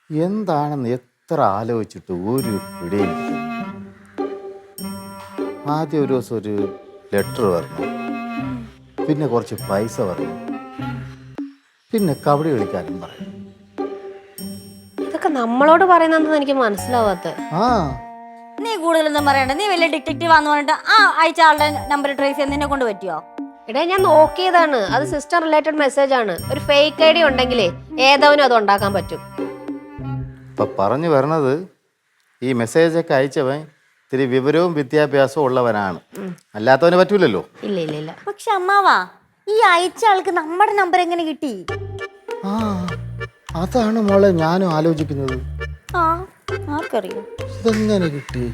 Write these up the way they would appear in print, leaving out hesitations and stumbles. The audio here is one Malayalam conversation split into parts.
എന്താണെന്ന് എത്ര ആലോചിച്ചിട്ട് ഒരു പിടിയും കിട്ടുന്നില്ല. ആദ്യം ഒരു ദിവസം ഒരു ലെറ്റർ പറഞ്ഞു, പിന്നെ കുറച്ച് പൈസ പറഞ്ഞു, പിന്നെ കബഡി കളിക്കാനും പറയും. ഇതൊക്കെ നമ്മളോട് പറയുന്നതെന്ന് എനിക്ക് മനസ്സിലാവാത്ത. ആ നീ കൂടുതലൊന്നും പറയണ്ട. നീ വലിയ ഡിറ്റക്റ്റീവ് ആന്ന് പറഞ്ഞിട്ട് ആ അയച്ച ആളുടെ നമ്പർ ട്രേസ് ചെയ്യാൻ നിന്നെ കൊണ്ട് പറ്റിയോ? എടാ ഞാൻ നോക്കിയതാണ്, അത് സിസ്റ്റർ റിലേറ്റഡ് മെസ്സേജ് ആണ്. ഒരു ഫേക്ക് ഐഡി ഉണ്ടെങ്കിലേ ഏതവനും അത് ഉണ്ടാക്കാൻ പറ്റും. ഇപ്പൊ പറഞ്ഞു വരണത് ഈ മെസ്സേജൊക്കെ അയച്ചവൻ ഇത്തിരി വിവരവും വിദ്യാഭ്യാസവും ഉള്ളവനാണ്, അല്ലാത്തവന് പറ്റൂലല്ലോ. ഇല്ല ഇല്ല ഇല്ല. പക്ഷെ അമ്മാവാ, ഈ അയച്ച ആൾക്ക് നമ്മുടെ നമ്പർ എങ്ങനെ കിട്ടി? ആ അതാണ് മോളെ ഞാനും ആലോചിക്കുന്നത്. ആ ആർക്കറിയോ ഇതെങ്ങനെ കിട്ടി?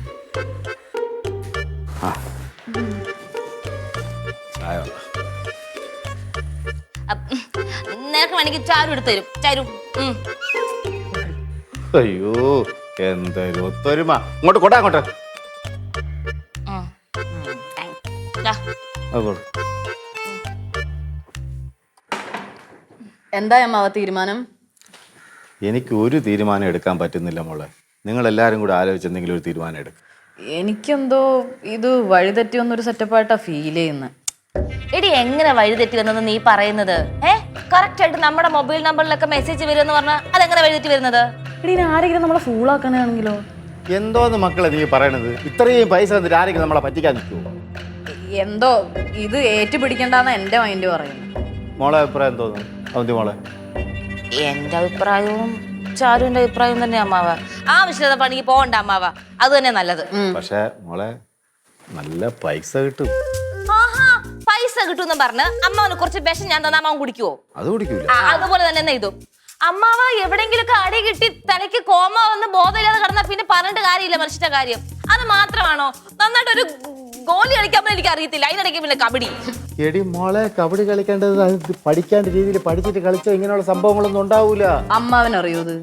നിനക്ക് വേണമെങ്കിൽ ചാരു എടുത്തു തരും. ചാരു അയ്യോ എന്തൊരു ഒത്തൊരുമ. ഇങ്ങോട്ട് കൊണ്ടാ അങ്ങോട്ട്. അത് കൊടു. എന്താ അമ്മാവ തീരുമാനം? എനിക്ക് ഒരു തീരുമാനം എടുക്കാൻ പറ്റുന്നില്ല മോളെ. നിങ്ങൾ എല്ലാവരും കൂടെ ആലോചിച്ച് എന്തെങ്കിലും ഒരു തീരുമാനം എടുക്കും. എനിക്കെന്തോ ഇത് വഴിതെറ്റിയൊന്നൊരു സെറ്റപ്പായിട്ടാ ഫീൽ ചെയ്യുന്നത്. എടി എങ്ങനെ വഴിതെറ്റി വന്നത് നീ പറയുന്നത്? കറക്റ്റ് ആയിട്ട് നമ്മുടെ മൊബൈൽ നമ്പറിലൊക്കെ മെസ്സേജ് വരുമെന്ന് പറഞ്ഞാൽ അതെങ്ങനെ വഴിതെറ്റി വരുന്നത്? എടി ആരെങ്കിലും നമ്മളെ ഫൂളാക്കണാണെങ്കിലോ? എന്തോന്ന് മക്കളെ നീ പറയണത്? ഇത്രയും പൈസ തന്നിട്ട് ആരെങ്കിലും നമ്മളെ പറ്റിക്കാൻ നിൽക്കുമോ? എന്തോ ഇത് ഏറ്റുപിടിക്കണ്ടെന്നാ എന്റെ മൈൻഡ് പറയുന്നത്. മോളെ അഭിപ്രായം തോന്നുന്നു അവന്തി മോളെ? എന്റെ അഭിപ്രായവും ചാരുവിന്റെ അഭിപ്രായവും തന്നെ അമ്മാവ. ആവശ്യമില്ലാത്ത പണിക്ക് പോകണ്ട അമ്മാവ, അത് തന്നെ നല്ലത്. പക്ഷെ മോളെ നല്ല പൈസ കിട്ടും. ആഹാ, പൈസ കിട്ടുമെന്ന് പറഞ്ഞ് അമ്മാവന് കുറച്ച് വിഷം ഞാൻ തന്നാ അമ്മാവൻ കുടിക്കുവോ? അത് കുടിക്കൂല. അതുപോലെ തന്നെ ഇതും. അമ്മാവ എവിടെങ്കിലൊക്കെ അടി കിട്ടി തലയ്ക്ക് കോമ വന്ന് ബോധമില്ലാതെ കിടന്നാ പിന്നെ പറഞ്ഞിട്ട് കാര്യമില്ല മനുഷ്യന്റെ കാര്യം. അത് മാത്രമാണോ? നന്നായിട്ടൊരു ഗോലി കളിക്കാൻ പോലും എനിക്ക് അറിയത്തില്ല, അതിനിടയ്ക്ക് പിന്നെ കബഡി. എടി മോളെ കബഡി കളിക്കേണ്ടത് പഠിക്കേണ്ട രീതിയിൽ പഠിച്ചിട്ട് കളിച്ചാൽ ഇങ്ങനെയുള്ള സംഭവങ്ങളൊന്നും ഉണ്ടാവൂല. അമ്മാവനറിയോ ഇത്?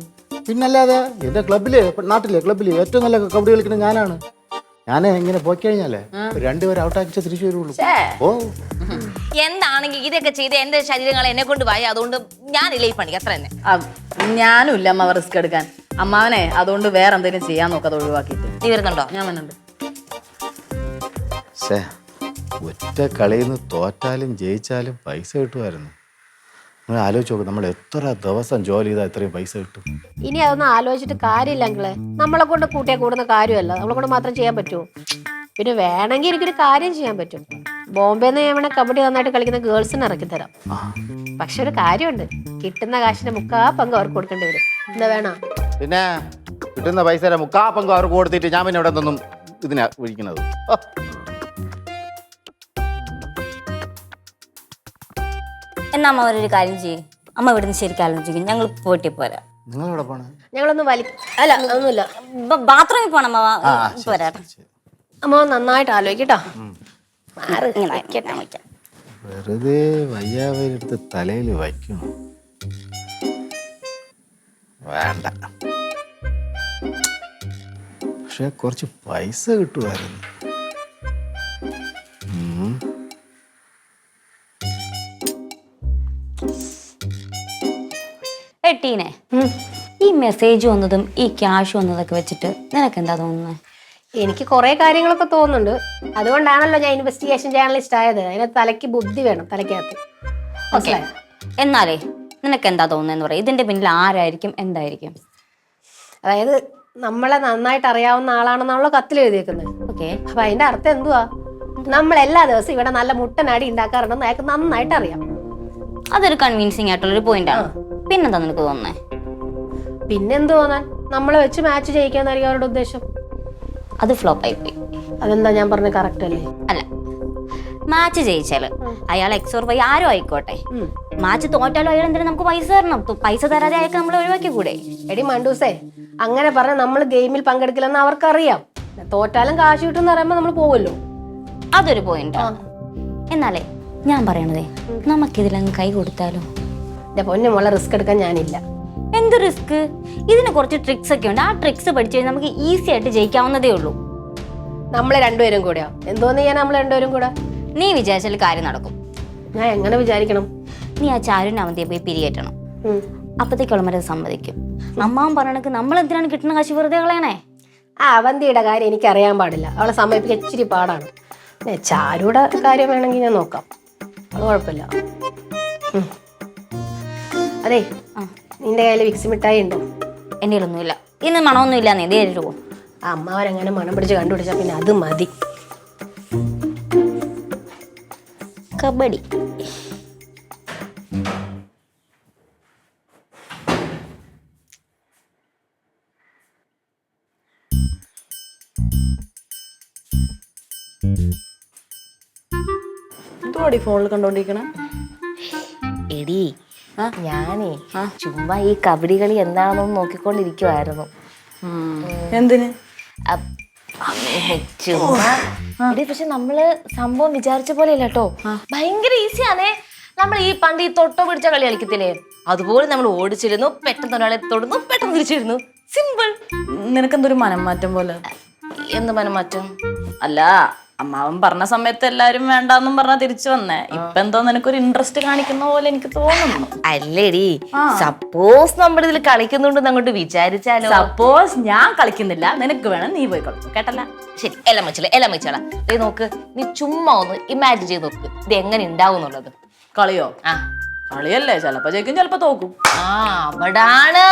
പിന്നല്ലാതെ എന്റെ ക്ലബില് നാട്ടിലെ ക്ലബില് ഏറ്റവും നല്ല കബഡി കളിക്കുന്നത് ഞാനാണ്. ഞാൻ ഇങ്ങനെ പോയി കഴിഞ്ഞാലേ രണ്ടുപേരും ഔട്ടാക്കിച്ച് തിരിച്ചു വരുള്ളൂ. ഓ എന്താണെങ്കിൽ ഇതൊക്കെ ചെയ്ത് എന്റെ ശരീരങ്ങളെ എന്നെ കൊണ്ട് പോയി, അതുകൊണ്ട് ഞാനില്ല ഈ പണി, അത്ര തന്നെ. ഞാനും ഇല്ല അമ്മാവ റിസ്ക് എടുക്കാൻ. അമ്മാവനെ അതുകൊണ്ട് വേറെ എന്തെങ്കിലും ചെയ്യാൻ നോക്കാതെ ഒഴിവാക്കിയിട്ട്. നീ വരുന്നുണ്ടോ? ഞാൻ വന്നുണ്ട്. ഒറ്റ കളിയിൽ നിന്ന് തോറ്റാലും ജയിച്ചാലും പൈസ കിട്ടുമായിരുന്നു. നിങ്ങൾ ആലോചിച്ച് നോക്കും, നമ്മൾ എത്ര ദിവസം ജോലി ചെയ്താൽ ഇത്രയും പൈസ കിട്ടും. ഇനി അതൊന്നും ആലോചിച്ചിട്ട് കാര്യമില്ല അങ്കിളെ. നമ്മളെ കൊണ്ട് കൂട്ടിയാൽ കൂടുന്ന കാര്യമല്ല, നമ്മളെ കൊണ്ട് മാത്രം ചെയ്യാൻ പറ്റുമോ? പിന്നെ വേണമെങ്കിൽ എനിക്കൊരു കാര്യം ചെയ്യാൻ പറ്റും. ബോംബെന്ന് ഞാൻ കബഡി നന്നായിട്ട് കളിക്കുന്ന ഗേൾസിനെ ഇറക്കി തരാം. പക്ഷെ ഒരു കാര്യമുണ്ട്, കിട്ടുന്ന കാശിന്റെ 3/4 പങ്ക് അവർക്ക് കൊടുക്കേണ്ടി വരും. എന്താ വേണോ? പിന്നെ കിട്ടുന്ന പൈസയുടെ 3/4 പങ്ക് അവർക്ക് കൊടുത്തിട്ട് ഞാൻ പിന്നെ ഇവിടെ നിന്നും ഇതിനാ വിളിക്കുന്നത്. എന്നാ അമ്മ ഒരു കാര്യം ചെയ്യും, അമ്മ ഇവിടുന്ന് ശരിക്കും ആലോചിക്കും, ഞങ്ങൾ പോയിട്ട് പോരാ. നിങ്ങൾ എവിടെ പോണേ? ഞങ്ങളൊന്ന് അല്ല ഒന്നുമില്ല, ബാത്റൂമിൽ പോണം അമ്മ. പോരാ അമ്മ നന്നായിട്ട് ആലോചിക്കട്ടോ. വെറുതെ വയ്യാവരെടുത്ത് തലയിൽ വയ്ക്കണം. വേണ്ട, പക്ഷെ കുറച്ച് പൈസ കിട്ടുമായിരുന്നു. എട്ടീനെ, ഈ മെസ്സേജ് വന്നതും ഈ ക്യാഷ് വന്നതൊക്കെ വെച്ചിട്ട് നിനക്ക് എന്താ തോന്നുന്നത്? എനിക്ക് കുറെ കാര്യങ്ങളൊക്കെ തോന്നുന്നുണ്ട്. അതുകൊണ്ടാണല്ലോ ഞാൻ ഇൻവെസ്റ്റിഗേഷൻ ജേർണലിസ്റ്റ് ആയത്. അതിന് തലയ്ക്ക് ബുദ്ധി വേണം, തലയ്ക്കകത്ത്. ഓക്കെ, എന്നാലേ നിനക്ക് എന്താ തോന്നുന്നതെന്ന് പറയാം. ഇതിന്റെ പിന്നിൽ ആരായിരിക്കും, എന്തായിരിക്കും? അതായത് നമ്മളെ നന്നായിട്ട് അറിയാവുന്ന ആളാണെന്നാണല്ലോ കത്തിൽ എഴുതിയേക്കുന്നത്. ഓക്കെ, അപ്പൊ അതിന്റെ അർത്ഥം എന്തുവാ? നമ്മൾ എല്ലാ ദിവസവും ഇവിടെ നല്ല മുട്ടനടി ഉണ്ടാക്കാറുണ്ടെന്ന് അയാൾക്ക് നന്നായിട്ട് അറിയാം. അതൊരു കൺവിൻസിങ് ആയിട്ടുള്ളൊരു പോയിന്റ് ആണ്. പിന്നെന്താ നിനക്ക് തോന്നുന്നേ? പിന്നെന്ത് തോന്നാൻ? നമ്മളെ വെച്ച് മാച്ച് ചെയ്യിക്കാന്നായിരിക്കും അവരുടെ ഉദ്ദേശം. അത് ഫ്ലോപ്പ് ആയി പോയി. അതെന്താ ഞാൻ പറഞ്ഞ കറക്റ്റ് അല്ലേ? അല്ല, മാച്ച് ജയിച്ചാല് അയാൾ എക്സ് ഓർ വൈ ആരോ ആയിക്കോട്ടെ, മാച്ച് തോറ്റാലും അയാൾ എന്തിനാ നമുക്ക് പൈസ തരണം? പൈസ തരാതെ അയാൾക്ക് നമ്മൾ ഒഴിവാക്കി കൂടെ? എടി മണ്ടൂസേ, അങ്ങനെ പറഞ്ഞ നമ്മൾ ഗെയിമിൽ പങ്കെടുക്കില്ലെന്ന് അവർക്കറിയാം. തോറ്റാലും കാശ് കിട്ടുമെന്ന് പറയുമ്പോ നമ്മൾ പോവല്ലോ. അതൊരു പോയിന്റ് ആണ്. എന്നാലേ ഞാൻ പറയണതേ, നമുക്കിതിലങ്ങ് കൈ കൊടുത്താലോ? എന്റെ പൊന്നു മോളെ, റിസ്ക് എടുക്കാൻ ഞാനില്ല. എന്ത് റിസ്ക്? ഇതിന് കുറച്ച് ട്രിക്സ് ഒക്കെ ഉണ്ട്. ആ ട്രിക്സ് പഠിച്ചു കഴിഞ്ഞാൽ നമുക്ക് ഈസി ആയിട്ട് ജയിക്കാവുന്നതേ ഉള്ളൂ. നമ്മളെ രണ്ടുപേരും കൂടെയോ? എന്തോന്ന് ചെയ്യാൻ നമ്മൾ രണ്ടുപേരും കൂടെ? നീ വിചാരിച്ചാൽ കാര്യം നടക്കും. ഞാൻ എങ്ങനെ വിചാരിക്കണം? നീ ആ ചാരുവിനെ അവന്തിയെ പോയി പിരിയേറ്റണം. അപ്പത്തേക്ക് അവളമാരെ സമ്മതിക്കും. അമ്മാവൻ പറയണക്ക് നമ്മൾ എന്തിനാണ് കിട്ടുന്ന കാശ് വെറുതെ കളയണേ? ആ അവന്തിയുടെ കാര്യം എനിക്ക് അറിയാൻ പാടില്ല. അവളെ സമ്മതിപ്പിക്കാൻ ഇച്ചിരി പാടാണ്. ചാരുയുടെ കാര്യം വേണമെങ്കിൽ ഞാൻ നോക്കാം, അത് കുഴപ്പമില്ല. അതെ, നിന്റെ കയ്യിൽ വിക്സ് മിഠായി ഉണ്ടോ? എൻ്റെ കയ്യിലൊന്നുമില്ല. ഇന്ന് മണമൊന്നുമില്ല. നീ നേരിട്ട് പോകും. ആ അമ്മാവനെങ്ങനെ മണം പിടിച്ച് കണ്ടുപിടിച്ചാൽ പിന്നെ അത് മതി. കബഡി എന്തുവാടി ഫോണിൽ കണ്ടോണ്ടിരിക്കണേ? എടി ഞാനേ ചുമ്മാ ഈ കബഡി കളി എന്താണെന്ന് നോക്കിക്കൊണ്ടിരിക്കുവായിരുന്നു. എന്തിന്? ചുമ്മാ എടി, പക്ഷെ നമ്മള് സംഭവം വിചാരിച്ച പോലെ അല്ല കേട്ടോ. ഭയങ്കര ഈസിയാണേ. നമ്മൾ ഈ പണ്ട് ഈ തൊട്ടോ പിടിച്ച കളി കളിക്കത്തില്ലേ, അതുപോലെ നമ്മൾ ഓടിച്ചിരുന്നു, പെട്ടെന്ന് ഒരാളെ തൊടുന്നു, പെട്ടെന്ന് തിരിച്ചിരുന്നു. സിമ്പിൾ. നിനക്കെന്തൊരു മനംമാറ്റം പോലെ? എന്ത് മനംമാറ്റം? അല്ല, അമ്മാവൻ പറഞ്ഞ സമയത്ത് എല്ലാരും വേണ്ടാന്നും പറഞ്ഞാ തിരിച്ചു വന്നേ. ഇപ്പൊ എന്തോ നിനക്കൊരു ഇൻട്രസ്റ്റ് കാണിക്കുന്ന പോലെ എനിക്ക് തോന്നുന്നു. അല്ലേടി, സപ്പോസ് നമ്മൾ ഇതിൽ കളിക്കുന്നുണ്ടെന്ന് അങ്ങോട്ട് വിചാരിച്ചാലോ? സപ്പോസ് ഞാൻ കളിക്കുന്നില്ല, നിനക്ക് വേണം, നീ പോയി കളിച്ചു. കേട്ടല്ല? ശരി, എല്ലാം വെച്ചോളാം. നീ നോക്ക്, നീ ചുമ്മാ ഒന്ന് ഇമാജിൻ ചെയ്ത് നോക്ക് ഇത് എങ്ങനെ ഉണ്ടാവും എന്നുള്ളത്. കളിയോ? കളിയല്ലേ, ചിലപ്പോ ജയിക്കും ചിലപ്പോ തോക്കും. അവിടാണ്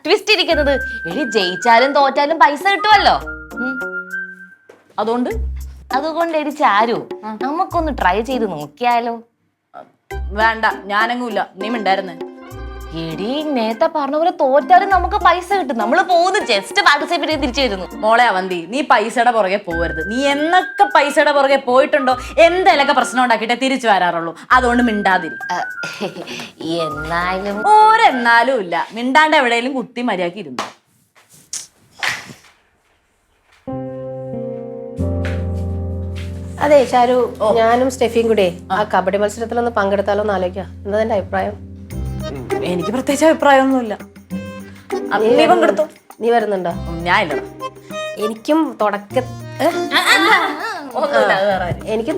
ട്വിസ്റ്റ് ഇരിക്കുന്നത്. എടി, ജയിച്ചാലും തോറ്റാലും പൈസ കിട്ടുമല്ലോ. അതുകൊണ്ട് എടി ചാരു, നമുക്കൊന്ന് ട്രൈ ചെയ്ത് നോക്കിയാലോ? വേണ്ട, ഞാനെങ്ങുമില്ല, നീ മിണ്ടായിരുന്നേ. എടി, നേരത്തെ പറഞ്ഞ പോലെ തോറ്റാലും നമുക്ക് പൈസ കിട്ടും. നമ്മൾ പോകുന്നു ജസ്റ്റ് പാർട്ടിസിപ്പേറ്റ് ചെയ്ത് തിരിച്ചു വരുന്നു. മോളെ അവന്തി, നീ പൈസയുടെ പുറകെ പോവരുത്. നീ എന്നൊക്കെ പൈസയുടെ പുറകെ പോയിട്ടുണ്ടോ, എന്തെങ്കിലൊക്കെ പ്രശ്നം ഉണ്ടാക്കിയിട്ടേ തിരിച്ചു വരാറുള്ളൂ. അതുകൊണ്ട് മിണ്ടാതിരി. എന്നാലും ഓരെന്നാലും ഇല്ല, മിണ്ടാണ്ട് എവിടെയെങ്കിലും കുത്തി മര്യാദക്ക് ഇരുന്നു. അതെ ചാരു, ഞാനും സ്റ്റെഫിയും കൂടെ ആ കബഡി മത്സരത്തിലൊന്ന് പങ്കെടുത്താലോ എന്ന് ആലോചിക്കാം. എന്താ എന്റെ അഭിപ്രായം? എനിക്ക് പ്രത്യേകിച്ച് അഭിപ്രായമൊന്നുമില്ല. നീ പങ്കെടുത്തോ? നീ വരുന്നുണ്ടോ? ഞാൻ ഇല്ല. എനിക്കും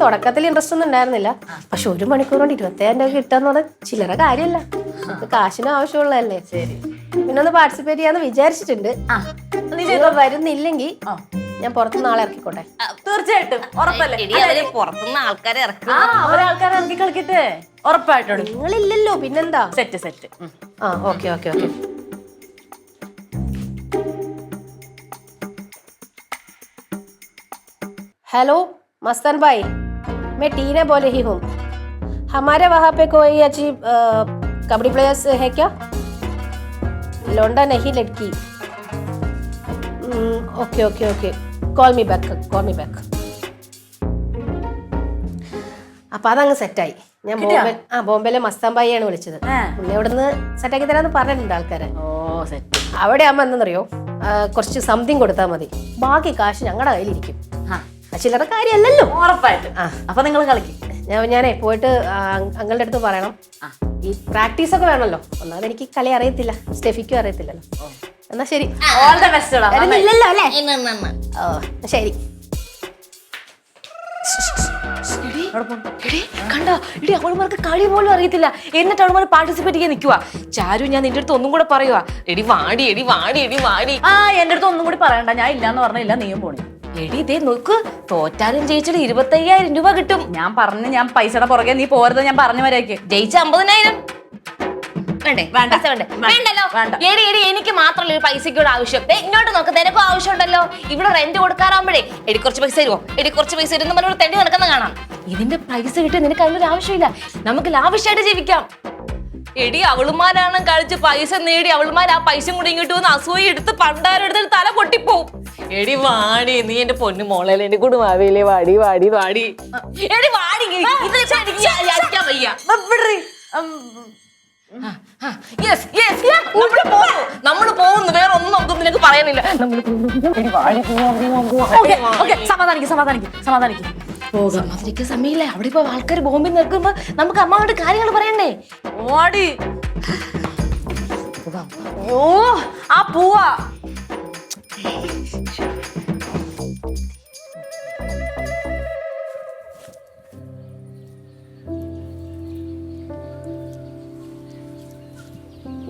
തുടക്കത്തിൽ ഇൻട്രസ്റ്റ് ഒന്നും ഉണ്ടായിരുന്നില്ല. പക്ഷെ 1 മണിക്കൂർ കൊണ്ട് 25,000 രൂപ കിട്ടാന്ന് പറഞ്ഞാൽ ചില്ലറ കാര്യമല്ല. നമുക്ക് കാശിന് ആവശ്യമുള്ളതല്ലേ. ശരി, പിന്നെ ഒന്ന് പാർട്ടിസിപ്പേറ്റ് ചെയ്യാന്ന് വിചാരിച്ചിട്ടുണ്ട്. വരുന്നില്ലെങ്കിൽ ഞാൻ പുറത്ത് നാളെ ഇറക്കിക്കോട്ടെ. തീർച്ചയായിട്ടും, ഉറപ്പല്ലേ? പുറത്തുനിന്ന് ആൾക്കാരെ ഇറക്കും. ഒരാൾക്കാരെ ഇറക്കി കളിക്കട്ടെ, ഉറപ്പായിട്ടുണ്ട്. നിങ്ങളില്ലല്ലോ, പിന്നെന്താ? സെറ്റ്. ഓക്കെ. हेलो मस्तान भाई, मैं टीना बोल रही हूँ. हमारे वहाँ पे कोई अच्छी कबड्डी प्लेयर्स है क्या? लौंडा नहीं, लड़की. ओके. Call me back. അപ്പൊ അതങ്ങ് സെറ്റായി. ഞാൻ ബോംബെയിലെ മസ്താൻ ഭായിയാണ് വിളിച്ചത്. പുള്ളി അവിടുന്ന് സെറ്റാക്കി തരാന്ന് പറഞ്ഞിട്ടുണ്ട് ആൾക്കാരെ. അവിടെ ആകുമ്പോ എന്താണെന്നറിയോ, കുറച്ച് സംതിങ് കൊടുത്താൽ മതി, ബാക്കി കാശ് ഞങ്ങളുടെ കയ്യിലിരിക്കും. ചില്ലറ കാര്യമല്ലല്ലോ. ഉറപ്പായിട്ട്. അപ്പൊ നിങ്ങൾ കളിക്കും. ഞാനേ പോയിട്ട് അങ്ങളുടെ അടുത്ത് പറയണം. ഈ പ്രാക്ടീസ് ഒക്കെ വേണമല്ലോ. ഒന്നാമത് എനിക്ക് കളി അറിയത്തില്ല, സ്റ്റെഫിക്കും അറിയത്തില്ലല്ലോ. എന്നാ ശരി, ഓൾ ദ ബെസ്റ്റ്. വരുന്നില്ലല്ലോ അല്ലേ? ശരി. കണ്ടോ ഇടി, അവളുമാർക്ക് കളി പോലും അറിയത്തില്ല, എന്നിട്ട് അവളുമാർ പാർട്ടിസിപ്പേറ്റ് ചെയ്യാൻ നിൽക്കുക. ചാരു, ഞാൻ നിന്റെ അടുത്ത് ഒന്നും കൂടെ പറയുവാ, എടി വാടി. എന്റെ അടുത്ത് ഒന്നും കൂടി പറയണ്ട, ഞാൻ ഇല്ലാന്ന് പറഞ്ഞില്ല, നീയും പോണി. എടി ഇതേ നോക്ക്, തോറ്റാലും ജയിച്ചാലും 25,000 രൂപ കിട്ടും. ഞാൻ പൈസയുടെ പുറകെ നീ പോരുത്, ഞാൻ പറഞ്ഞു വരേക്ക്. ജയിച്ച 50,000 വേണ്ടല്ലോ. എടി എനിക്ക് മാത്രമല്ല ഒരു പൈസയ്ക്കൂടെ ആവശ്യം. ഇങ്ങോട്ട് നോക്ക്, നിനക്കും ആവശ്യമുണ്ടല്ലോ. ഇവിടെ റെന്റ് കൊടുക്കാറാകുമ്പോഴേ എടി കുറച്ച് പൈസ തരുമോ, എന്ന് പറഞ്ഞോട് തെണ്ടി നടക്കുന്ന കാണാം. ഇതിന്റെ പൈസ കിട്ടി നിനക്ക് അതിനൊരു ആവശ്യമില്ല. നമുക്ക് ലാവിഷായിട്ട് ജീവിക്കാം. എടി, അവളുമാരാണ് കളിച്ച് പൈസ നേടി, അവളുമാർ ആ പൈസ കൂടി ഇങ്ങോട്ട് വന്ന് അസൂയ എടുത്ത് പണ്ടാരെടുത്ത് തല പൊട്ടിപ്പോവും. എടി വാടി, നീ എന്റെ പൊന്നു മോളെ, എന്നെ കൂടെ വാടിയില്ലേ, വാടി. എടി വാടി, ഇതിലിരിക്കാൻ വയ്യ. നമ്മള് പോകുന്നു, വേറെ ഒന്നും നമുക്ക് നിനക്ക് പറയാനില്ല. സമാധാനിക്കും. സമാധാനിക്കാൻ സമയമില്ല. അവിടെ ഇപ്പൊ ആൾക്കാർ ബോംബിൽ നിൽക്കുമ്പോ നമുക്ക് അമ്മാവോട് കാര്യങ്ങൾ പറയണ്ടേ? ഓടി. ആ പൂവാ.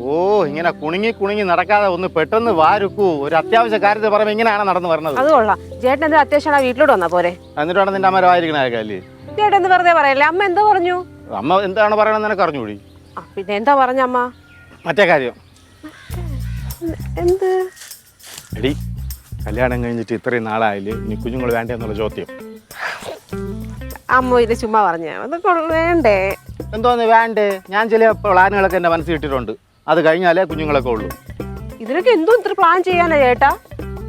ഓ ഇങ്ങനെ കുണുങ്ങി കുണുങ്ങി നടക്കാതെ ഒന്ന് പെട്ടെന്ന് വാരുക്കൂ. ഒരു അത്യാവശ്യ കാര്യത്തിൽ പറയുമ്പോൾ ഇങ്ങനെയാണ് നടന്നു വരുന്നത്. അത് കൊള്ളാം. ചേട്ടൻ എന്താ അത്യാവശ്യമാണ് വീട്ടിലോട്ട് വന്നാ പോരെ? എന്നിട്ടാണ് നിന്റെ അമ്മ വായിരിക്കണല്ലേ? ചേട്ടൻ എന്ത് വെറുതെ പറയല്ലേ? അമ്മ എന്താ പറഞ്ഞു? അമ്മ എന്താണ് പറയണമെന്ന് നിനക്ക് അറിഞ്ഞുകൂടി? പിന്നെ എന്താ പറഞ്ഞ അമ്മ? മറ്റേ കാര്യം എന്ത്? എടി, കല്യാണം കഴിഞ്ഞിട്ട് ഇത്രയും നാളായില്ലേ, ഇനി കുഞ്ഞുങ്ങൾ വേണ്ടേ എന്നുള്ള ചോദ്യം. അമ്മ ഇത് ചുമ്മാ പറഞ്ഞ വേണ്ടേ? എന്തോന്ന് വേണ്ടേ? ഞാൻ ചില പ്ലാനുകളൊക്കെ എൻ്റെ മനസ്സിൽ ഇട്ടിട്ടുണ്ട്. അത് കഴിഞ്ഞാലേ കുഞ്ഞുങ്ങളൊക്കെ ഉള്ളൂ. ഇതിനൊക്കെ എന്തോ ഇത്ര പ്ലാൻ ചെയ്യാനാ ചേട്ടാ?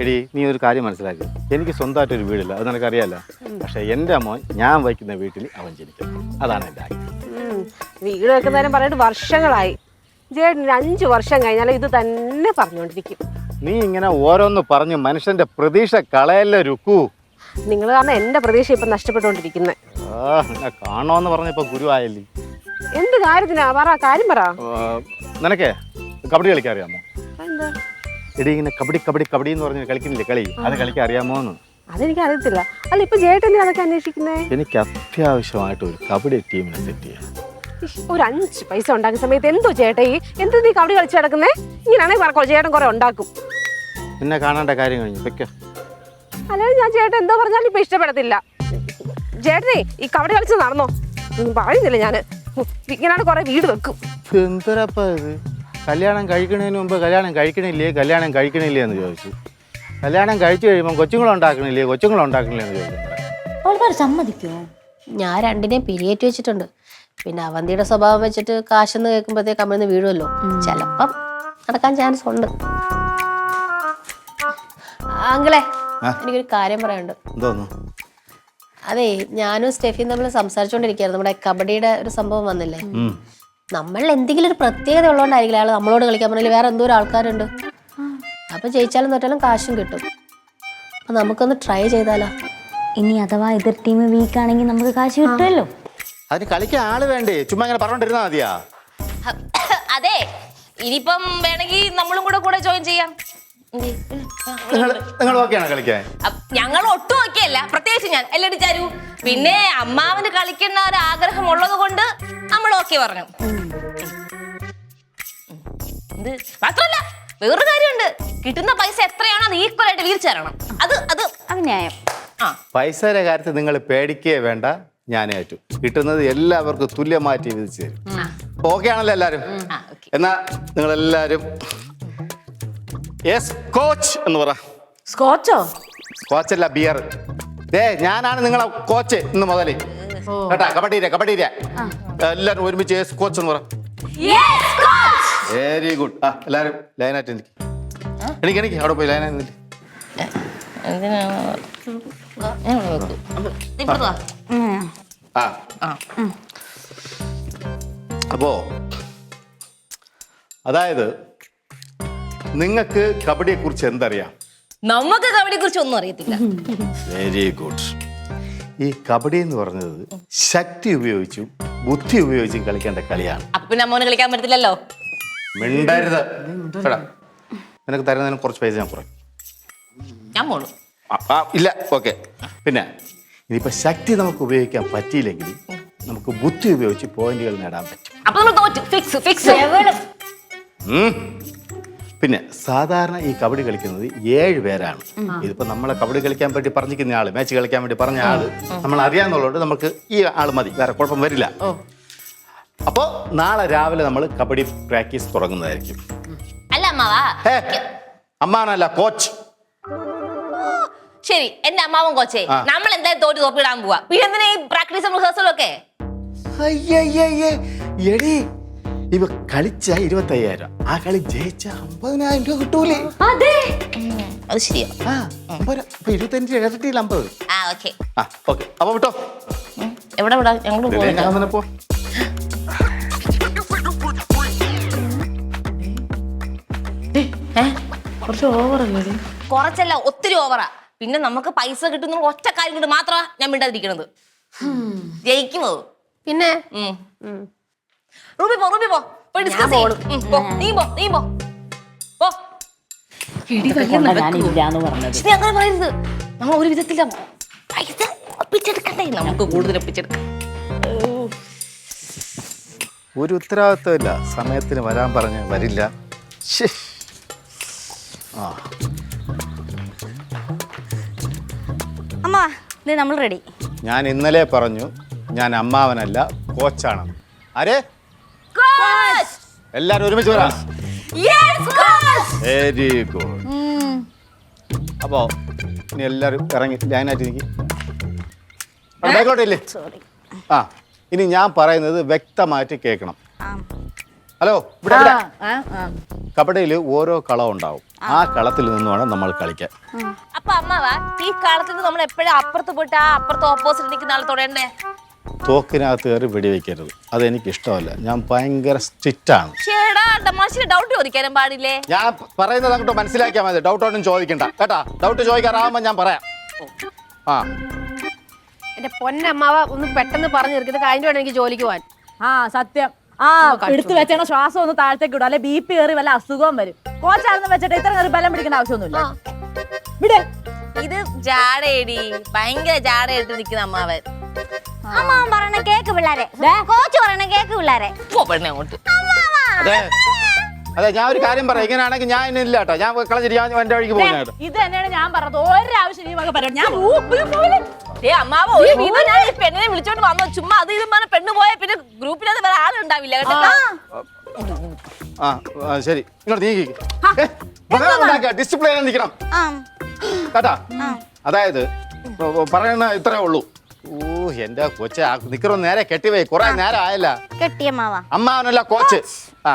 എടി, നീ ഒരു കാര്യം മനസ്സിലാക്കി. എനിക്ക് സ്വന്തമായിട്ടൊരു വീടില്ല, അത് നിനക്കറിയാലോ. പക്ഷെ എൻ്റെ മോൻ ഞാൻ വയ്ക്കുന്ന വീട്ടിൽ അവൻ ജനിക്കണം. അതാണ് എൻ്റെ ആഗ്രഹം. വീട് വെക്കുന്നതിനും പറഞ്ഞിട്ട് വർഷങ്ങളായി. ചേട്ടൻ 5 വർഷം കഴിഞ്ഞാൽ ഇത് തന്നെ പറഞ്ഞുകൊണ്ടിരിക്കും. നീ ഇങ്ങനെ ഓരോന്ന് പറഞ്ഞ് മനുഷ്യന്റെ പ്രതീക്ഷ കളയല്ലേ രുക്കു. നിങ്ങൾ കാരണം എന്റെ പ്രതീക്ഷ ഇപ്പൊ നഷ്ടപ്പെട്ടുകൊണ്ടിരിക്കുന്നത്. നിന്നെ കാണോന്ന് പറഞ്ഞപ്പോ ഗുരുവായല്ലേ. എന്ത് കാര്യത്തിനാ? പറ, കാര്യം പറ. നിനക്കേ കബഡി കളിക്കാൻ അറിയാമോ? എന്താ? എടി, ഇങ്ങനെ കബഡി കബഡി കബഡി എന്ന് പറഞ്ഞ് കളിക്കുന്നില്ലേ കളി, അത് കളിക്കാൻ അറിയാമോന്ന്? അതെനിക്ക് അറിയത്തില്ല. അല്ല, ഇപ്പൊ ചേട്ടനെ അതൊക്കെ അന്വേഷിക്കുന്നേ? എനിക്ക് അത്യാവശ്യമായിട്ട് ഒരു കബഡി ടീമിനെ സെറ്റ് ചെയ്യാം. ഒരു 5 പൈസ ഉണ്ടാക്കുന്ന സമയത്ത് എന്തോ ചേട്ടാ എന്ത് നീ കബഡി കളിച്ച് കിടക്കുന്നേ? ഇങ്ങനെയാണെങ്കിൽ പറക്കോ, ചേട്ടൻ കുറെ ഉണ്ടാക്കും. പിന്നെ കാണേണ്ട കാര്യം കഴിഞ്ഞു വെക്ക. അല്ലെങ്കിൽ ഞാൻ ചേട്ടൻ എന്തോ പറഞ്ഞാലും ഇപ്പൊ ഇഷ്ടപ്പെടത്തില്ല. ചേട്ടനെ ഈ കബഡി കളിച്ച് നടന്നോ? ഒന്നും പറയുന്നില്ല ഞാന്. ഇങ്ങനെയാണ് കുറെ വീട് വെക്കും. എന്തൊരപ്പ ഇത്? കല്യാണം കഴിക്കണതിന് മുമ്പ് കല്യാണം കഴിക്കണില്ലേ എന്ന് ചോദിച്ചു. കല്യാണം കഴിച്ചു കഴിയുമ്പോൾ കൊച്ചുങ്ങളുണ്ടാക്കണില്ലേ എന്ന് ചോദിച്ചു. സമ്മതിക്കോ? ഞാൻ രണ്ടിനെയും പിരിയേറ്റ് വെച്ചിട്ടുണ്ട്. പിന്നെ അവന്തിയുടെ സ്വഭാവം വെച്ചിട്ട് കാശെന്ന് കേൾക്കുമ്പോഴത്തേക്ക് അമ്മന്ന് വീഴുമല്ലോ. ചിലപ്പം നടക്കാൻ ചാൻസ് ഉണ്ട്. അങ്കിളെ, എനിക്കൊരു കാര്യം പറയാനുണ്ട്. എന്തോന്നു? അതെ, ഞാനും സ്റ്റെഫിയും തമ്മിൽ സംസാരിച്ചോണ്ടിരിക്കുകയായിരുന്നു. നമ്മുടെ കബഡിയുടെ ഒരു സംഭവം വന്നില്ലേ? നമ്മൾ എന്തെങ്കിലും ഒരു പ്രത്യേകത ഉള്ളതുകൊണ്ടായിരിക്കില്ല അയാൾ നമ്മളോട് കളിക്കാൻ പറഞ്ഞാൽ വേറെ എന്തോ ഒരു ആൾക്കാരുണ്ട്. അപ്പൊ ജയിച്ചാലും തോറ്റാലും കാശും കിട്ടും. അപ്പൊ നമുക്കൊന്ന് ട്രൈ ചെയ്താലോ? ഇനി അഥവാ എതിർ ടീം വീക്ക് ആണെങ്കിൽ നമുക്ക് കാശ് കിട്ടുമല്ലോ. അതിന് കളിക്കാൻ ആള് വേണ്ടേ? ചുമ്മാ ഇങ്ങനെ പറഞ്ഞോണ്ടിരുന്നാ മതിയാ? അതെ, ഇനിയിപ്പം വേണമെങ്കിൽ നമ്മളും കൂടെ ജോയിൻ ചെയ്യാം. നിങ്ങൾ ഓക്കെയാണോ കളിക്കാൻ? ഞങ്ങൾ ഒട്ടും ഓക്കെയല്ല, പ്രത്യേകിച്ച് ഞാൻ. അല്ലേ ചാരു? പിന്നെ അമ്മാവന് കളിക്കുന്ന ഒരു ആഗ്രഹം ഉള്ളത് കൊണ്ട് നമ്മൾ ഓക്കെ പറഞ്ഞു. ഇത് മാത്രമല്ല വേറൊരു കാര്യമുണ്ട്. കിട്ടുന്ന പൈസ എത്രയാണോ അത് ഈക്വൽ ആയിട്ട് വീതിച്ചു തരണം. അത് ന്യായം. പൈസയുടെ കാര്യത്തിൽ നിങ്ങൾ പേടിക്കേ വേണ്ട, ഞാൻ ഏറ്റു. കിട്ടുന്നത് എല്ലാവർക്കും തുല്യമാറ്റി വിധിച്ചു തരും. ഓക്കെ ആണല്ലോ എല്ലാരും? എന്നാ നിങ്ങളെല്ലാരും കോച്ച് എന്ന് പറ. സ്കോച്ചോ? കോച്ചല്ല, ബിയർ. ഞാനാണ് നിങ്ങളെ കോച്ച് ഇന്ന് മുതൽ കേട്ടാ. കബഡി എല്ലാരും ഒരുമിച്ച് കോച്ച് എന്ന് പറ. Very good. എല്ലാരും ലൈനായിട്ട് എനിക്ക് അവിടെ പോയി ലൈനായിട്ട് അപ്പോ അതായത് നിങ്ങൾക്ക് കബഡിയെ കുറിച്ച് എന്തറിയാം? നമുക്ക് കബഡിയെ കുറിച്ച് ഒന്നും അറിയത്തില്ല. Very good. ഈ കബഡി എന്ന് പറഞ്ഞത് ശക്തി ഉപയോഗിച്ചും ബുദ്ധി ഉപയോഗിച്ചും കളിക്കേണ്ട കളിയാണ്. അപ്പൊ പിന്നെ അമ്മോന് കളിക്കാൻ പറ്റത്തില്ലല്ലോ. മിണ്ടരുത്. നിനക്ക് തരുന്നതിന് കുറച്ച് പൈസ ഞാൻ കുറയും. ഞാൻ പോണു. ഇല്ല, ഓക്കെ. പിന്നെ ഇനിയിപ്പോ ശക്തി നമുക്ക് ഉപയോഗിക്കാൻ പറ്റിയില്ലെങ്കിൽ നമുക്ക് ബുദ്ധി ഉപയോഗിച്ച് പോയിന്റുകൾ നേടാൻ പറ്റും. അപ്പൊ നമ്മൾ തോറ്റു. ഫിക്സ്. പിന്നെ സാധാരണ ഈ കബഡി കളിക്കുന്നത് 7 പേരാണ്. ഇതിപ്പോ നമ്മളെ കബഡി കളിക്കാൻ വേണ്ടി പറഞ്ഞിരിക്കുന്ന ആള്, മാച്ച് കളിക്കാൻ വേണ്ടി പറഞ്ഞ ആള് നമ്മൾ അറിയാന്നുള്ളതുകൊണ്ട് നമുക്ക് ഈ ആള് മതി, വേറെ കുഴപ്പം വരില്ല. അപ്പോ നാളെ രാവിലെ നമ്മൾ കബഡി പ്രാക്ടീസ് തുടങ്ങുന്നതായിരിക്കും. അല്ല അമ്മാവാ. അമ്മാനല്ല, കോച്ച്. ശരി, എന്റെ അമ്മാവൻ കോച്ചേ. നമ്മൾ എന്തായാലും തോറ്റ് തോപ്പിടാൻ പോവാ. പിന്നെ എന്തിനാ ഈ പ്രാക്ടീസും റിഹേഴ്സലും ഒക്കെ? എടി, ഇവ കളിച്ച 25,000, ആ കളി ജയിച്ച 50,000 രൂപ കിട്ടൂലേ? അതെ, അത് ശരിയാ. 25 ഇരട്ടിയിൽ 50. ഓക്കെ. ഓക്കെ, അപ്പൊ വിട്ടോ. എവിടെ ഞങ്ങൾ പോ. കുറച്ചല്ല, ഒത്തിരി ഓവറാ. പിന്നെ നമുക്ക് പൈസ കിട്ടുന്ന ഒറ്റ കാര്യം കൊണ്ട് മാത്രമാ ഞാൻ മിണ്ടാതിരിക്കണത്. ജയിക്കുമോ? പിന്നെ റൂബി പോ. പോയി ഡിസ്കസ് നീ പോ. അങ്ങനെ പറയരുത്. നമ്മൾ ഒരു വിധത്തില്ല പൈസ ഒപ്പിച്ചെടുക്കണ്ടേ, നമുക്ക് കൂടുതൽ ഒപ്പിച്ചെടുക്കാം. ഒരു ഉത്തരവാദിത്വമില്ല. സമയത്തിന് വരാൻ പറഞ്ഞ് വരില്ല. ശ്ശേ. ആ അമ്മ ഇത് നമ്മൾ റെഡി. ഞാൻ ഇന്നലെ പറഞ്ഞു ഞാൻ അമ്മാവനല്ല കോച്ചാണ്. ആരെ എല്ലാരും ഒരുമിച്ച് വരാം. Very good. അപ്പോ ഇനി എല്ലാരും ഇറങ്ങി ലൈനായിട്ട് എനിക്ക് ബാക്കോട്ടില്ലേ. ആ ഇനി ഞാൻ പറയുന്നത് വ്യക്തമായിട്ട് കേൾക്കണം. ഹലോ, ഇവിടെ കബഡിയിൽ ഓരോ കളം ഉണ്ടാവും. ആ കളത്തിൽ നിന്നുമാണ് നമ്മൾ കളിക്കാൻ. അപ്പൊ അമ്മാവാ ഈ കാലത്ത് നമ്മൾ എപ്പോഴും അപ്പുറത്ത് പോയിട്ട് ആ അപ്പുറത്ത് ഓപ്പോസിറ്റ് നിൽക്കുന്ന ആൾ തൊടണ്ടേ? തോക്കിനകത്ത് കയറി വെടിവെക്കരുത്, അതെനിക്ക് ഇഷ്ടമല്ല. ഞാൻ ഭയങ്കര സ്ട്രിക്റ്റ് ആണ്. ചേടാ തമാശ ഡൗട്ട് ചോദിക്കാനും പാടില്ലേ? ഞാൻ പറയുന്നത് അങ്ങോട്ട് മനസ്സിലാക്കിയാൽ മതി. ഡൗട്ട് ഒന്നും ചോദിക്കണ്ട കേട്ടാ. ഡൗട്ട് ചോദിക്കാറാവുമ്പോ ഞാൻ പറയാം. ആ എന്റെ പൊന്നമ്മാവ ഒന്ന് പെട്ടെന്ന് പറഞ്ഞു തീർക്കുന്നത് കഴിഞ്ഞിട്ട് വേണം എനിക്ക് ജോലിക്ക് പോവാൻ. ആ സത്യം. ആ എടുത്തു വെച്ചാൽ ശ്വാസം ഒന്ന് താഴത്തേക്ക് ഇടും, അല്ലെ BP കയറി വല്ല അസുഖവും വരും. കോച്ചാണെന്ന് വെച്ചിട്ട് ഇത്ര കയറി ബലം പിടിക്കേണ്ട ആവശ്യമൊന്നുമില്ല. ഇവിടെ ഇത് ജാടേടി, ഭയങ്കര ജാടയായിട്ട് നിൽക്കുന്ന അമ്മാവൻ. അമ്മാവൻ പറയണ കേക്ക് പിള്ളാരെ, കോച്ച് പറയണ കേക്ക് പിള്ളാരെ. പോ പെണ്ണെ അങ്ങോട്ട്. അതെ അതെ, ഞാൻ ഒരു കാര്യം പറയാം. ഇങ്ങനെയാണെങ്കിൽ ഞാൻ ഇല്ല കേട്ടോ. ഞാൻ കളഞ്ഞിട്ട് ഞാൻ എന്റെ വഴിക്ക് പോകുന്ന കേട്ടോ. ഇത് തന്നെയാണ് ഞാൻ പറഞ്ഞത്. ഒരാവശ്യം ഈ വക പരിപാടി ഞാൻ അമ്മാവ ഒരു വീട് ഞാൻ ഈ പെണ്ണിനെ വിളിച്ചോണ്ട് വന്നു. ചുമ്മാ അത് ഇത് പറഞ്ഞ പെണ്ണ് പോയ പിന്നെ ഗ്രൂപ്പിലത് വേറെ ആളുണ്ടാവില്ല കേട്ടോ. ആ ശരി, ഇങ്ങോട്ട് നീക്കി ഡിസിപ്ലിൻ നിൽക്കണം കേട്ടാ. അതായത് പറയണ ഇത്രേ ഉള്ളൂ. ഓ എന്റെ കൊച്ചെ, നിക്കറൊന്ന് നേരെ കെട്ടിവേ. കുറെ നേരം ആയല്ല. കെട്ടിയമ്മാവ അമ്മാവനല്ല കോച്ച്. ആ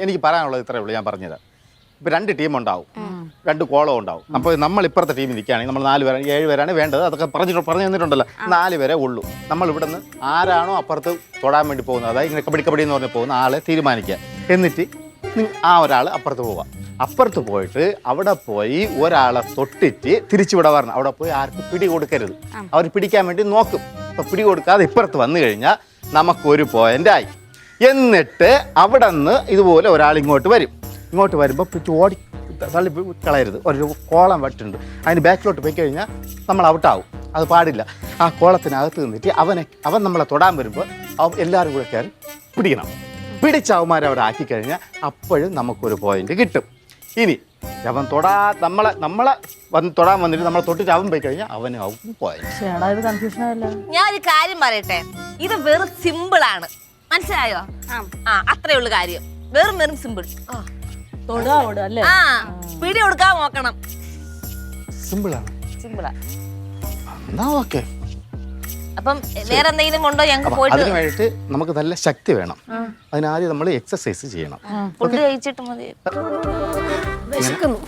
എനിക്ക് പറയാനുള്ളത് ഇത്രേ ഉള്ളൂ. ഞാൻ പറഞ്ഞുതരാം. ഇപ്പൊ 2 ടീം ഉണ്ടാവും, 2 കോളം ഉണ്ടാവും. അപ്പോൾ നമ്മൾ ഇപ്പുറത്തെ ടീമിൽ നിൽക്കുകയാണെങ്കിൽ നമ്മൾ 4 പേരാണ് 7 പേരാണ് വേണ്ടത്. അതൊക്കെ പറഞ്ഞു തന്നിട്ടുണ്ടല്ലോ. 4 പേരെ ഉള്ളൂ. നമ്മൾ ഇവിടെ നിന്ന് ആരാണോ അപ്പുറത്ത് തൊടാൻ വേണ്ടി പോകുന്നത്, അതായത് ഇങ്ങനെ കബഡി എന്ന് പറഞ്ഞ് പോകുന്ന ആളെ തീരുമാനിക്കുക. എന്നിട്ട് ആ ഒരാൾ അപ്പുറത്ത് പോവുക. അപ്പുറത്ത് പോയിട്ട് അവിടെ പോയി ഒരാളെ തൊട്ടിട്ട് തിരിച്ചുവിടെ വരണം. അവിടെ പോയി ആർക്കും പിടി കൊടുക്കരുത്. അവർ പിടിക്കാൻ വേണ്ടി നോക്കും. അപ്പം പിടി കൊടുക്കാതെ ഇപ്പുറത്ത് വന്നു കഴിഞ്ഞാൽ നമുക്കൊരു പോയിൻ്റായി. എന്നിട്ട് അവിടെ നിന്ന് ഇതുപോലെ ഒരാൾ ഇങ്ങോട്ട് വരും. ഇങ്ങോട്ട് വരുമ്പോൾ പിടിച്ച് ഓടി തള്ളി കളയരുത്. ഒരു കോളം വട്ടുണ്ട്, അതിന് ബാക്കിലോട്ട് പോയി കഴിഞ്ഞാൽ നമ്മൾ ഔട്ടാവും. അത് പാടില്ല. ആ കോളത്തിനകത്ത് നിന്നിട്ട് അവൻ നമ്മളെ തൊടാൻ വരുമ്പോൾ എല്ലാവരും കൂടെ കയറി പിടിക്കണം. പിടിച്ച അവന്മാരെ അവിടെ ആക്കിക്കഴിഞ്ഞാൽ അപ്പോഴും നമുക്കൊരു പോയിന്റ് കിട്ടും. ഇനി അവൻ നമ്മളെ തൊടാൻ വന്നിട്ട് നമ്മളെ തൊട്ടിട്ട് അവൻ പോയി കഴിഞ്ഞാൽ അവന് പോയിന്റ്. കൺഫ്യൂഷൻ ആയല്ലോ. ഞാൻ ഒരു കാര്യം പറയട്ടെ, ഇത് വെറും സിമ്പിൾ ആണ്, മനസ്സിലായോ? ആ അത്രേ ഉള്ളു കാര്യം. വെറും സിമ്പിൾ. അല്ലേ? ആ പിടി കൊടുക്കാൻ നോക്കണം. സിമ്പിളാണ്. സിമ്പിളാ. എന്നാ ഓക്കെ. അപ്പം വേറെ എന്തെങ്കിലും ഉണ്ടോ? ഞങ്ങൾക്ക് പോയിട്ട് അതിന് വേണ്ടിയിട്ട് നമുക്ക് നല്ല ശക്തി വേണം. അതിനാദ്യം നമ്മൾ എക്സസൈസ് ചെയ്യണം. ഫുഡ് കഴിച്ചിട്ട് മതി. വിശക്കുന്നു.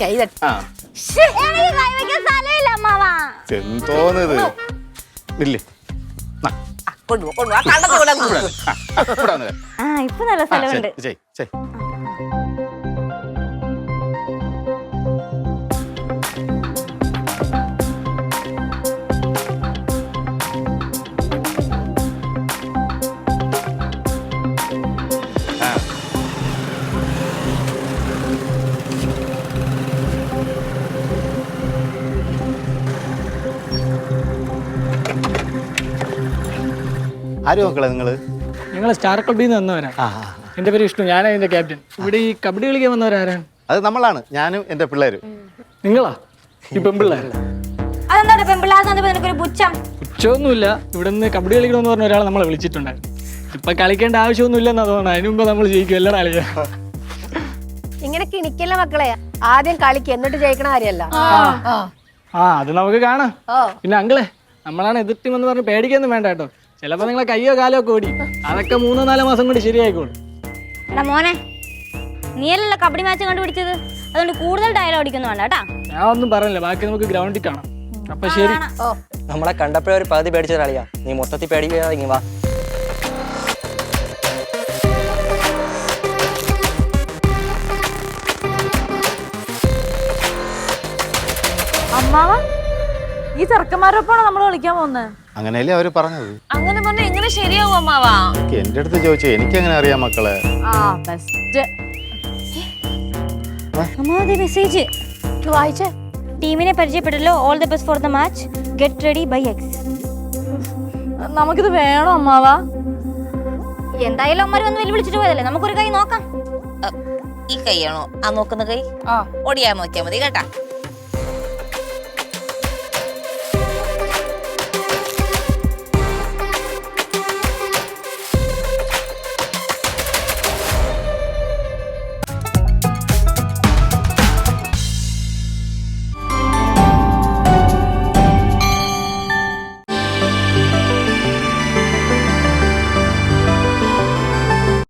കൈ തട്ടി. സ്ഥലമില്ല അമ്മാവാ. എന്തോന്നത് ഇല്ലേ? കൊണ്ടുപോവാ കണ്ടത് ഇപ്പൊ നല്ല സ്ഥലമുണ്ട്. ആരും മക്കളെ നിങ്ങള്? ഞങ്ങൾ സ്റ്റാർ ക്ലബിൽ നിന്ന് വന്നവരാ. എന്റെ പേര് വിഷ്ണു, ഞാനാ ഇതിന്റെ ക്യാപ്റ്റൻ. ഇവിടെ ഈ കബഡി കളിക്കാൻ വന്നവരാരാണ്? അത് നമ്മളാണ്, ഞാനും എന്റെ പിള്ളേരും. നിങ്ങളാ ഈ പെമ്പിള്ളേര്? അതെന്താ പെമ്പിള്ളാർക്കൊരു പുച്ഛം? പുച്ഛമൊന്നുമില്ല. ഇവിടെ നിന്ന് കബഡി കളിക്കണമെന്ന് പറഞ്ഞ ഒരാൾ നമ്മളെ വിളിച്ചിട്ടുണ്ടായിരുന്നു. ഇപ്പൊ കളിക്കേണ്ട ആവശ്യമൊന്നും ഇല്ലെന്നാ തോന്നണം. അതിന് മുമ്പ് നമ്മൾ ജയിക്കും. എല്ലാടാ കളിയാ. ഇങ്ങനെ കിണിക്കല്ല മക്കളെ. ആദ്യം കളിക്കുക, എന്നിട്ട് ജയിക്കണ കാര്യമല്ല. അത് നമുക്ക് കാണാം. പിന്നെ അങ്കിളെ, നമ്മളാണ് എതിർ ടീം എന്ന് പറഞ്ഞ് പേടിക്കൊന്നും വേണ്ട കേട്ടോ. ചിലപ്പോ നിങ്ങളെ കയ്യോ കാലോ ഒക്കെ ഓടി. അതൊക്കെ 3-4 മാസം കൊണ്ട് ശരിയായിക്കോളും. എടാ മോനെ, നീയല്ലല്ലോ കബഡി മാച്ച് കണ്ടുപിടിച്ചത്. അതുകൊണ്ട് കൂടുതൽ ഡയലോഗ് അടിക്കുന്നു വേണ്ട കേട്ടാ. ഞാൻ ഒന്നും പറഞ്ഞില്ല, ബാക്കി നമുക്ക് ഗ്രൗണ്ടിൽ കാണാം. അപ്പൊ ശരി. നമ്മളെ കണ്ടപ്പോഴേ ഒരു പകുതി പേടിച്ച കളിയാ. നീ മൊത്തത്തിൽ പേടിക്കാതെ ഇങ്ങ് വാ. അമ്മാവ, ഈ ചെറുക്കന്മാരൊപ്പാണോ നമ്മൾ കളിക്കാൻ പോകുന്നത്? അങ്ങനെയല്ലേ അവര് പറഞ്ഞത്. അങ്ങനെ പറഞ്ഞ എങ്ങനെ ശരിയാവും അമ്മാവാ? എന്റെ അടുത്ത് ചോദിച്ചു, എനിക്കെങ്ങനെ അറിയാം മക്കളെ? മെസ്സേജ് വായിച്ചേ. ടീമിനെ പരിചയപ്പെട്ടല്ലോ. All the best for the match. Get ready by X. നമുക്കിത് വേണോ അമ്മാവ? എന്തായാലും അമ്മ വന്ന് വെല്ലുവിളിച്ചിട്ട് പോയതല്ലേ, നമുക്കൊരു കൈ നോക്കാം. ഈ കൈയാണോ ആ നോക്കുന്ന കൈ? ഓടിയാ നോക്കിയാ മതി കേട്ടാ.